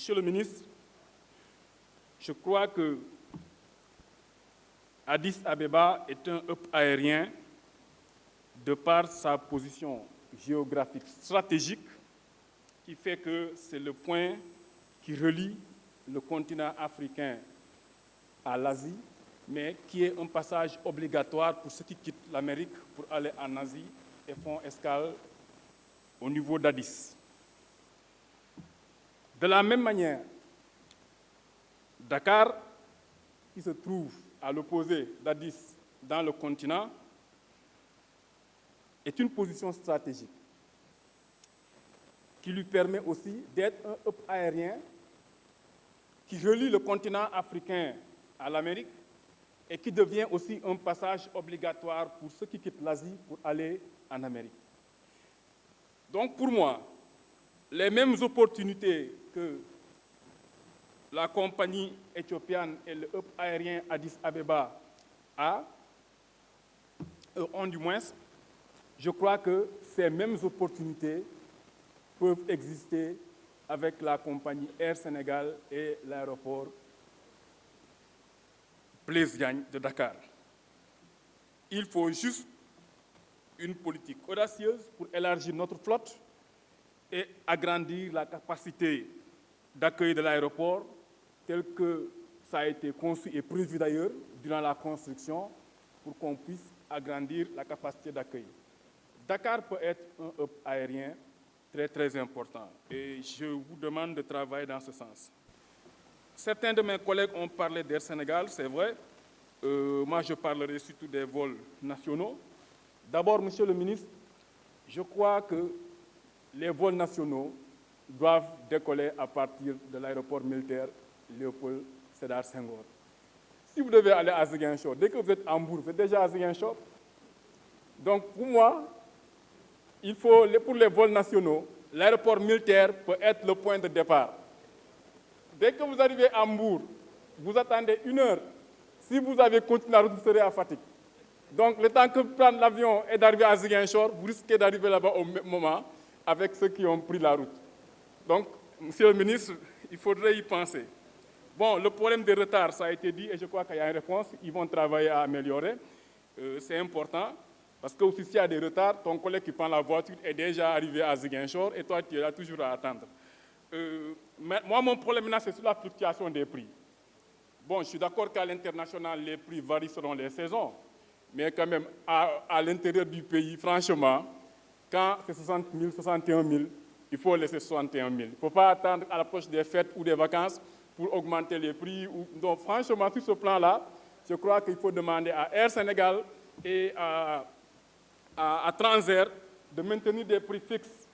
Monsieur le ministre, je crois que Addis Abeba est un hub aérien de par sa position géographique stratégique qui fait que c'est le point qui relie le continent africain à l'Asie, mais qui est un passage obligatoire pour ceux qui quittent l'Amérique pour aller en Asie et font escale au niveau d'Addis. De la même manière, Dakar, qui se trouve à l'opposé d'Addis dans le continent, est une position stratégique qui lui permet aussi d'être un hub aérien qui relie le continent africain à l'Amérique et qui devient aussi un passage obligatoire pour ceux qui quittent l'Asie pour aller en Amérique. Donc pour moi, les mêmes opportunités que la compagnie éthiopienne et le hub aérien Addis Abeba ont du moins, je crois que ces mêmes opportunités peuvent exister avec la compagnie Air Sénégal et l'aéroport Blaise Diagne de Dakar. Il faut juste une politique audacieuse pour élargir notre flotte et agrandir la capacité d'accueil de l'aéroport tel que ça a été conçu et prévu d'ailleurs durant la construction pour qu'on puisse agrandir la capacité d'accueil. Dakar peut être un hub aérien très, très important et je vous demande de travailler dans ce sens. Certains de mes collègues ont parlé d'Air Sénégal, c'est vrai. Moi, je parlerai surtout des vols nationaux. D'abord, Monsieur le ministre, je crois que les vols nationaux doivent décoller à partir de l'aéroport militaire Léopold Sédar Senghor. Si vous devez aller à Ziguinchor, dès que vous êtes à Hambourg, vous êtes déjà à Ziguinchor. Donc, pour moi, il faut, pour les vols nationaux, l'aéroport militaire peut être le point de départ. Dès que vous arrivez à Hambourg, vous attendez 1 heure. Si vous avez continué la route, vous serez à Fatick. Donc, le temps que vous prenez l'avion et d'arriver à Ziguinchor, vous risquez d'arriver là-bas au même moment avec ceux qui ont pris la route. Donc, Monsieur le ministre, il faudrait y penser. Bon, le problème des retards, ça a été dit et je crois qu'il y a une réponse. Ils vont travailler à améliorer. C'est important parce que aussi s'il y a des retards, ton collègue qui prend la voiture est déjà arrivé à Ziguinchor et toi, tu es là toujours à attendre. Moi, mon problème maintenant, c'est sur la fluctuation des prix. Bon, je suis d'accord qu'à l'international, les prix varient selon les saisons. Mais quand même, à l'intérieur du pays, franchement, quand c'est 60 000, 61 000, il faut laisser 61 000. Il ne faut pas attendre à l'approche des fêtes ou des vacances pour augmenter les prix. Donc, franchement, sur ce plan-là, je crois qu'il faut demander à Air Sénégal et à Transair de maintenir des prix fixes.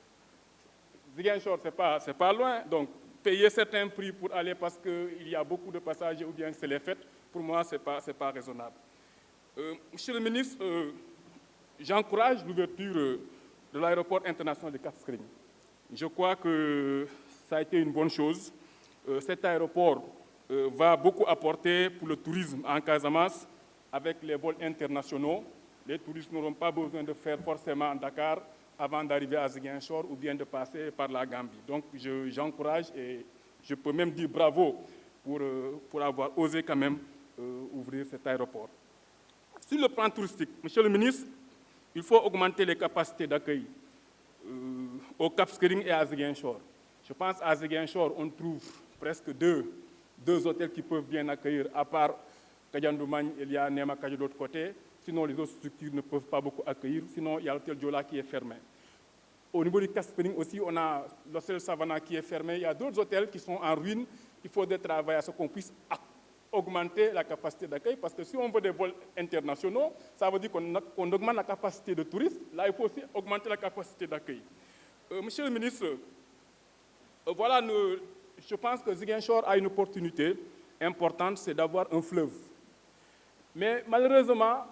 Ziguinchor, ce n'est pas loin. Donc, payer certains prix pour aller parce qu'il y a beaucoup de passagers ou bien que c'est les fêtes, pour moi, ce n'est pas raisonnable. Monsieur le ministre, j'encourage l'ouverture de l'aéroport international de Cap Skirring. Je crois que ça a été une bonne chose. Cet aéroport va beaucoup apporter pour le tourisme en Casamance avec les vols internationaux. Les touristes n'auront pas besoin de faire forcément Dakar avant d'arriver à Ziguinchor ou bien de passer par la Gambie. Donc j'encourage et je peux même dire bravo pour avoir osé quand même ouvrir cet aéroport. Sur le plan touristique, Monsieur le ministre, il faut augmenter les capacités d'accueil au Cap Skirring et à Ziguinchor. Je pense qu'à Ziguinchor, on trouve presque deux hôtels qui peuvent bien accueillir, à part Kadiandoumagne, il y a Nema Kadjo de l'autre côté. Sinon, les autres structures ne peuvent pas beaucoup accueillir. Sinon, il y a l'hôtel Diola qui est fermé. Au niveau du Cap Skirring aussi, on a l'hôtel Savannah qui est fermé. Il y a d'autres hôtels qui sont en ruine. Il faudrait travailler à ce qu'on puisse augmenter la capacité d'accueil, parce que si on veut des vols internationaux, ça veut dire qu'on augmente la capacité de tourisme. Là, il faut aussi augmenter la capacité d'accueil. Monsieur le ministre, voilà, je pense que Ziguinchor a une opportunité importante, c'est d'avoir un fleuve. Mais malheureusement,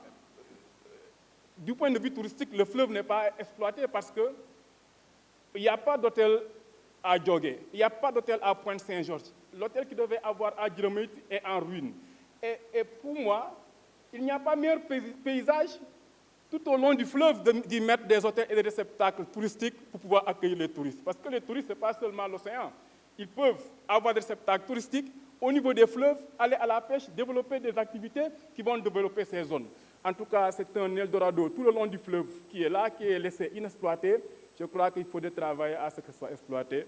du point de vue touristique, le fleuve n'est pas exploité parce qu'il n'y a pas d'hôtel à Djogé, il n'y a pas d'hôtel à Pointe-Saint-Georges. L'hôtel qui devait avoir à Djiromit est en ruine. Et pour moi, il n'y a pas meilleur paysage tout au long du fleuve d'y mettre des hôtels et des réceptacles touristiques pour pouvoir accueillir les touristes. Parce que les touristes, ce n'est pas seulement l'océan. ils peuvent avoir des réceptacles touristiques au niveau des fleuves, aller à la pêche, développer des activités qui vont développer ces zones. En tout cas, c'est un Eldorado tout le long du fleuve qui est là, qui est laissé inexploité. Je crois qu'il faut travailler à ce que ce soit exploité.